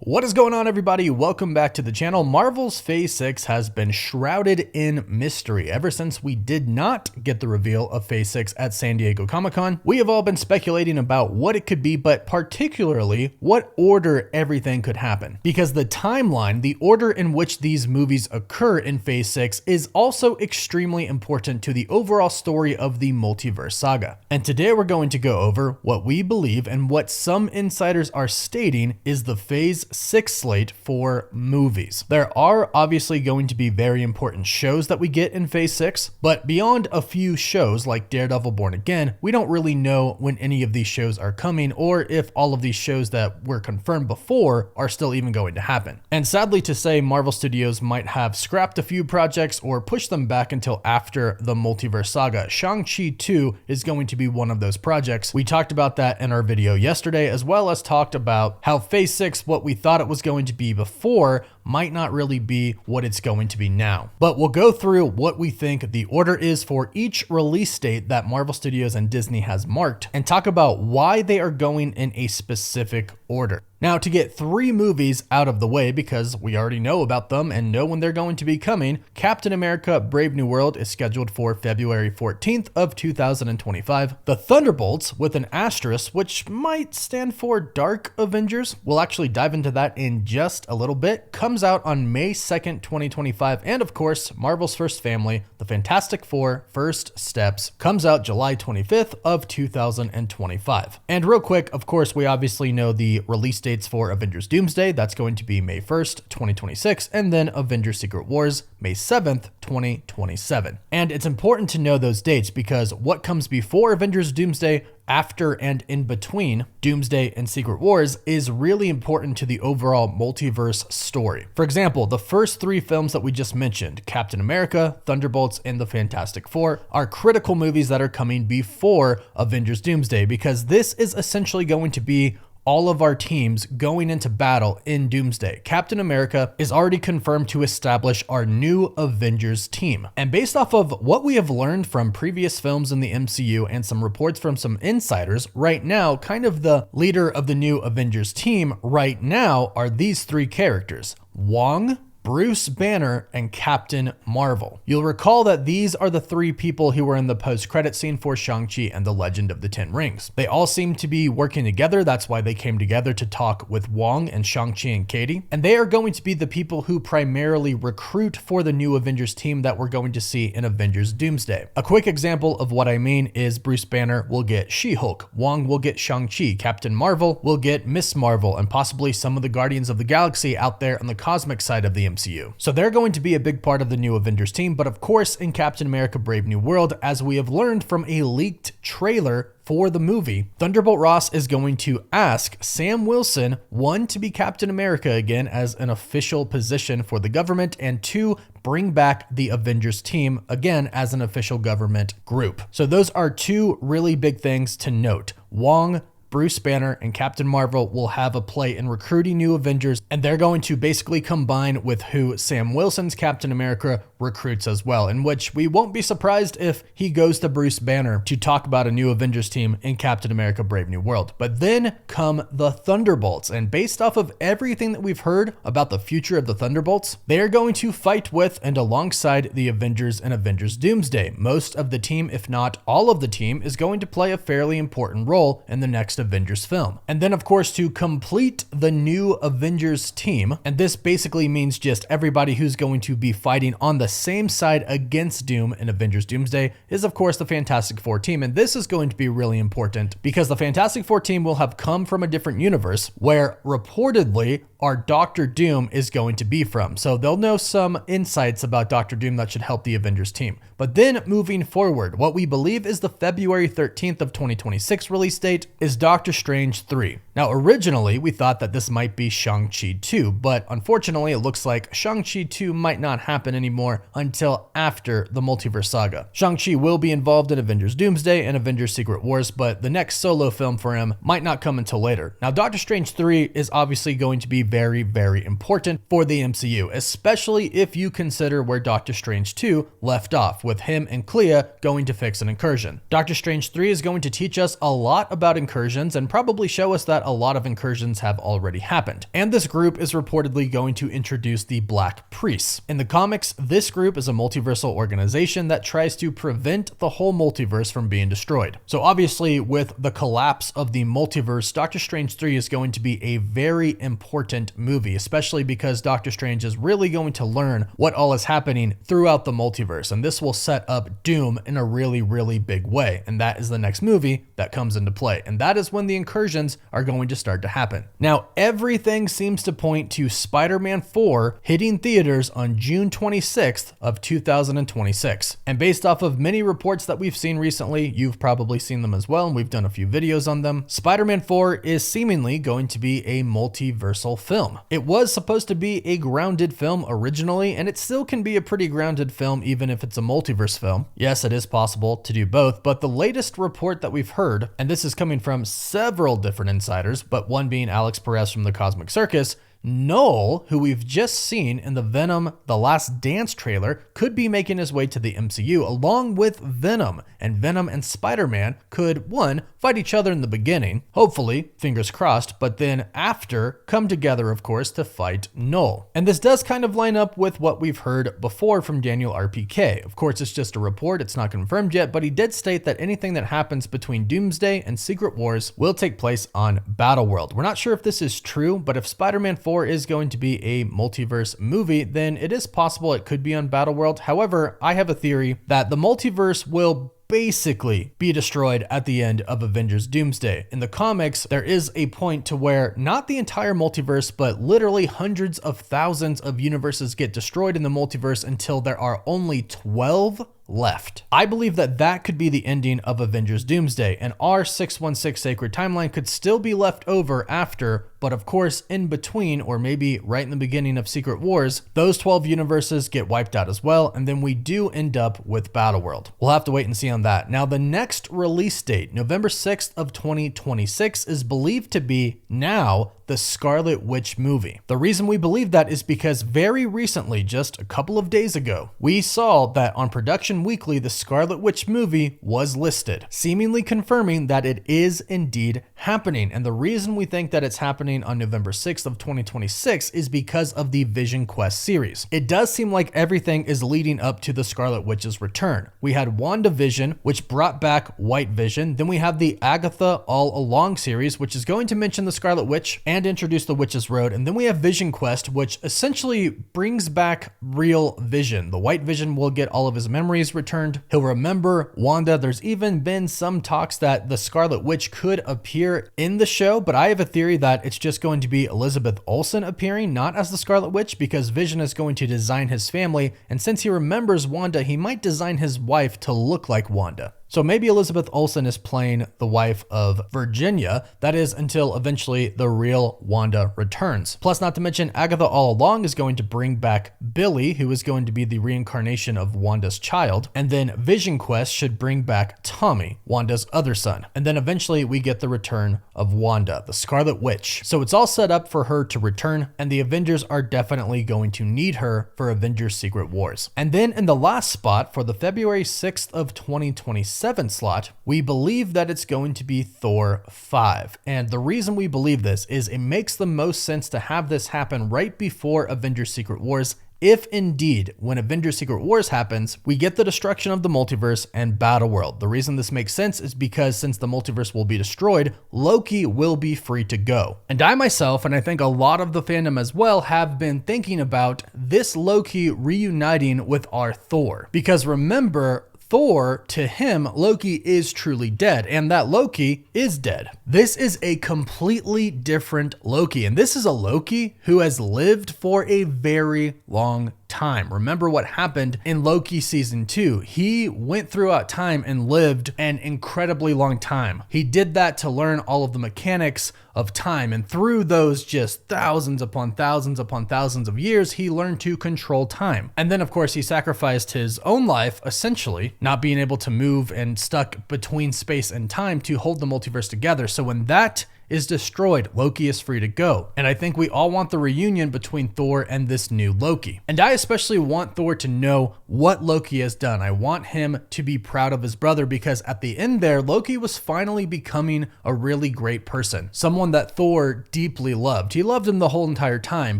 What is going on, everybody? Welcome back to the channel. Marvel's Phase 6 has been shrouded in mystery ever since we did not get the reveal of Phase 6 at San Diego Comic-Con. We have all been speculating about what it could be, but particularly what order everything could happen. Because the timeline, the order in which these movies occur in Phase 6 is also extremely important to the overall story of the Multiverse Saga. And today we're going to go over what we believe and what some insiders are stating is the Phase 6 slate for movies. There are obviously going to be very important shows that we get in Phase 6, but beyond a few shows like Daredevil Born Again, we don't really know when any of these shows are coming or if all of these shows that were confirmed before are still even going to happen. And sadly to say, Marvel Studios might have scrapped a few projects or pushed them back until after the Multiverse Saga. Shang-Chi 2 is going to be one of those projects. We talked about that in our video yesterday, as well as talked about how Phase 6, what we thought it was going to be before, might not really be what it's going to be now. But we'll go through what we think the order is for each release date that Marvel Studios and Disney has marked and talk about why they are going in a specific order. Now, to get 3 movies out of the way, because we already know about them and know when they're going to be coming, Captain America Brave New World is scheduled for February 14th of 2025. The Thunderbolts, with an asterisk, which might stand for Dark Avengers, we'll actually dive into that in just a little bit, comes out on May 2nd, 2025. And of course, Marvel's first family, The Fantastic Four First Steps, comes out July 25th of 2025. And real quick, of course, we obviously know the release dates for Avengers Doomsday. That's going to be May 1st, 2026, and then Avengers Secret Wars, May 7th, 2027. And it's important to know those dates because what comes before Avengers Doomsday, after and in between Doomsday and Secret Wars is really important to the overall multiverse story. For example, the first 3 films that we just mentioned, Captain America, Thunderbolts, and the Fantastic Four, are critical movies that are coming before Avengers Doomsday because this is essentially going to be all of our teams going into battle in Doomsday. Captain America is already confirmed to establish our new Avengers team. And based off of what we have learned from previous films in the MCU and some reports from some insiders, right now, kind of the leader of the new Avengers team right now are these 3 characters: Wong, Bruce Banner, and Captain Marvel. You'll recall that these are the 3 people who were in the post-credit scene for Shang-Chi and the Legend of the Ten Rings. They all seem to be working together. That's why they came together to talk with Wong and Shang-Chi and Katie. And they are going to be the people who primarily recruit for the new Avengers team that we're going to see in Avengers Doomsday. A quick example of what I mean is Bruce Banner will get She-Hulk, Wong will get Shang-Chi, Captain Marvel will get Miss Marvel, and possibly some of the Guardians of the Galaxy out there on the cosmic side of the MCU. So they're going to be a big part of the new Avengers team, but of course in Captain America Brave New World, as we have learned from a leaked trailer for the movie, Thunderbolt Ross is going to ask Sam Wilson, 1, to be Captain America again as an official position for the government, and 2, bring back the Avengers team again as an official government group. So those are 2 really big things to note. Wong, Bruce Banner, and Captain Marvel will have a play in recruiting new Avengers, and they're going to basically combine with who Sam Wilson's Captain America recruits as well, in which we won't be surprised if he goes to Bruce Banner to talk about a new Avengers team in Captain America Brave New World. But then come the Thunderbolts, and based off of everything that we've heard about the future of the Thunderbolts, they are going to fight with and alongside the Avengers and Avengers Doomsday. Most of the team, if not all of the team, is going to play a fairly important role in the next Avengers film. And then of course to complete the new Avengers team, and this basically means just everybody who's going to be fighting on the same side against Doom in Avengers Doomsday, is of course the Fantastic Four team. And this is going to be really important because the Fantastic Four team will have come from a different universe where reportedly our Doctor Doom is going to be from. So they'll know some insights about Doctor Doom that should help the Avengers team. But then moving forward, what we believe is the February 13th of 2026 release date is Doctor Strange 3. Now, originally, we thought that this might be Shang-Chi 2, but unfortunately, it looks like Shang-Chi 2 might not happen anymore until after the Multiverse Saga. Shang-Chi will be involved in Avengers Doomsday and Avengers Secret Wars, but the next solo film for him might not come until later. Now, Doctor Strange 3 is obviously going to be very, very important for the MCU, especially if you consider where Doctor Strange 2 left off, with him and Clea going to fix an incursion. Doctor Strange 3 is going to teach us a lot about incursions incursions and probably show us that a lot of incursions have already happened. And this group is reportedly going to introduce the Black Priests. In the comics, this group is a multiversal organization that tries to prevent the whole multiverse from being destroyed. So obviously, with the collapse of the multiverse, Doctor Strange 3 is going to be a very important movie, especially because Doctor Strange is really going to learn what all is happening throughout the multiverse, and this will set up Doom in a really, really big way, and that is the next movie that comes into play, and that is when the incursions are going to start to happen. Now, everything seems to point to Spider-Man 4 hitting theaters on June 26th of 2026, and based off of many reports that we've seen recently, you've probably seen them as well, and we've done a few videos on them, Spider-Man 4 is seemingly going to be a multiversal film. It was supposed to be a grounded film originally, and it still can be a pretty grounded film even if it's a multiverse film. Yes, it is possible to do both, but the latest report that we've heard, and this is coming from several different insiders, but one being Alex Perez from the Cosmic Circus, Noel, who we've just seen in the Venom The Last Dance trailer, could be making his way to the MCU along with Venom, and Venom and Spider-Man could, one, fight each other in the beginning, hopefully, fingers crossed, but then after come together, of course, to fight Noel. And this does kind of line up with what we've heard before from Daniel RPK. Of course, it's just a report, it's not confirmed yet, but he did state that anything that happens between Doomsday and Secret Wars will take place on Battleworld. We're not sure if this is true, but if Spider-Man 4 is going to be a multiverse movie, then it is possible it could be on Battleworld. However, I have a theory that the multiverse will basically be destroyed at the end of Avengers Doomsday. In the comics, there is a point to where not the entire multiverse, but literally hundreds of thousands of universes get destroyed in the multiverse until there are only 12 left. I believe that that could be the ending of Avengers Doomsday, and our 616 Sacred Timeline could still be left over after, but of course in between, or maybe right in the beginning of Secret Wars, those 12 universes get wiped out as well, and then we do end up with Battleworld. We'll have to wait and see on that. Now, the next release date, November 6th of 2026, is believed to be now the Scarlet Witch movie. The reason we believe that is because very recently, just a couple of days ago, we saw that on Production Weekly, the Scarlet Witch movie was listed, seemingly confirming that it is indeed happening. And the reason we think that it's happening on November 6th of 2026 is because of the Vision Quest series. It does seem like everything is leading up to the Scarlet Witch's return. We had WandaVision, which brought back White Vision. Then we have the Agatha All Along series, which is going to mention the Scarlet Witch and introduce the Witch's Road. And then we have Vision Quest, which essentially brings back real Vision. The White Vision will get all of his memories returned. He'll remember Wanda. There's even been some talks that the Scarlet Witch could appear in the show, but I have a theory that it's just going to be Elizabeth Olsen appearing, not as the Scarlet Witch, because Vision is going to design his family, and since he remembers Wanda, he might design his wife to look like Wanda. So maybe Elizabeth Olsen is playing the wife of Virginia. That is until eventually the real Wanda returns. Plus, not to mention, Agatha All Along is going to bring back Billy, who is going to be the reincarnation of Wanda's child. And then Vision Quest should bring back Tommy, Wanda's other son. And then eventually we get the return of Wanda, the Scarlet Witch. So it's all set up for her to return, and the Avengers are definitely going to need her for Avengers Secret Wars. And then in the last spot for the February 6th of 2027 slot, we believe that it's going to be Thor 5. And the reason we believe this is it makes the most sense to have this happen right before Avengers Secret Wars. If indeed, when Avengers Secret Wars happens, we get the destruction of the multiverse and Battleworld. The reason this makes sense is because since the multiverse will be destroyed, Loki will be free to go. And I myself, and I think a lot of the fandom as well, have been thinking about this Loki reuniting with our Thor. Because remember, Thor, to him, Loki is truly dead, and that Loki is dead. This is a completely different Loki, and this is a Loki who has lived for a very long time. Remember what happened in Loki season 2. He went throughout time and lived an incredibly long time. He did that to learn all of the mechanics of time, and through those just thousands upon thousands upon thousands of years, he learned to control time. And then of course he sacrificed his own life, essentially not being able to move and stuck between space and time, to hold the multiverse together. So when that is destroyed. Loki is free to go. And I think we all want the reunion between Thor and this new Loki. And I especially want Thor to know what Loki has done. I want him to be proud of his brother, because at the end there, Loki was finally becoming a really great person. Someone that Thor deeply loved. He loved him the whole entire time,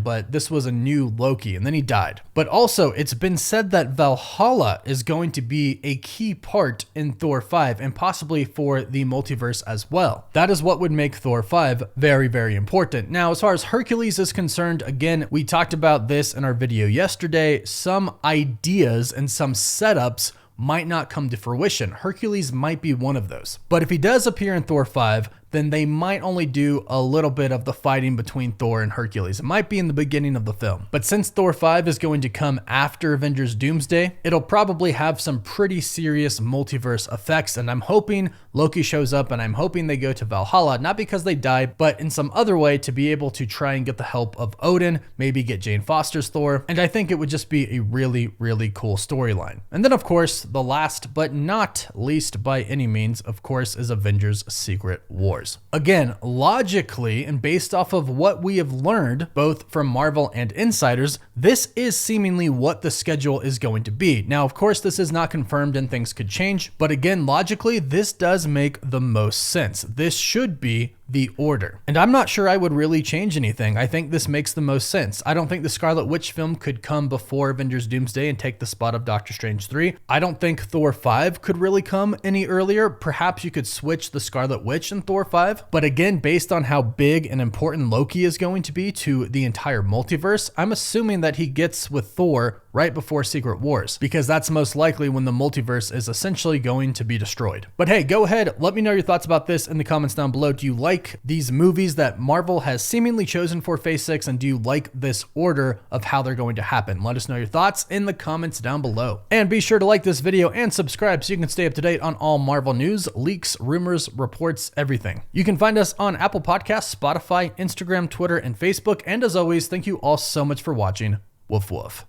but this was a new Loki, and then he died. But also, it's been said that Valhalla is going to be a key part in Thor 5, and possibly for the multiverse as well. That is what would make Thor 5 very, very important. Now, as far as Hercules is concerned, again, we talked about this in our video yesterday. Some ideas and some setups might not come to fruition. Hercules might be one of those. But if he does appear in Thor 5, then they might only do a little bit of the fighting between Thor and Hercules. It might be in the beginning of the film. But since Thor 5 is going to come after Avengers Doomsday, it'll probably have some pretty serious multiverse effects, and I'm hoping Loki shows up, and I'm hoping they go to Valhalla, not because they died, but in some other way to be able to try and get the help of Odin, maybe get Jane Foster's Thor, and I think it would just be a really, really cool storyline. And then, of course, the last but not least by any means, of course, is Avengers Secret Wars. Again, logically and based off of what we have learned, both from Marvel and insiders, this is seemingly what the schedule is going to be. Now, of course, this is not confirmed and things could change, but again, logically, this does make the most sense. This should be the order. And I'm not sure I would really change anything. I think this makes the most sense. I don't think the Scarlet Witch film could come before Avengers Doomsday and take the spot of Doctor Strange 3. I don't think Thor 5 could really come any earlier. Perhaps you could switch the Scarlet Witch in Thor 5. But again, based on how big and important Loki is going to be to the entire multiverse, I'm assuming that he gets with Thor right before Secret Wars, because that's most likely when the multiverse is essentially going to be destroyed. But hey, go ahead, let me know your thoughts about this in the comments down below. Do you like these movies that Marvel has seemingly chosen for Phase 6, and do you like this order of how they're going to happen? Let us know your thoughts in the comments down below. And be sure to like this video and subscribe so you can stay up to date on all Marvel news, leaks, rumors, reports, everything. You can find us on Apple Podcasts, Spotify, Instagram, Twitter, and Facebook. And as always, thank you all so much for watching. Woof woof.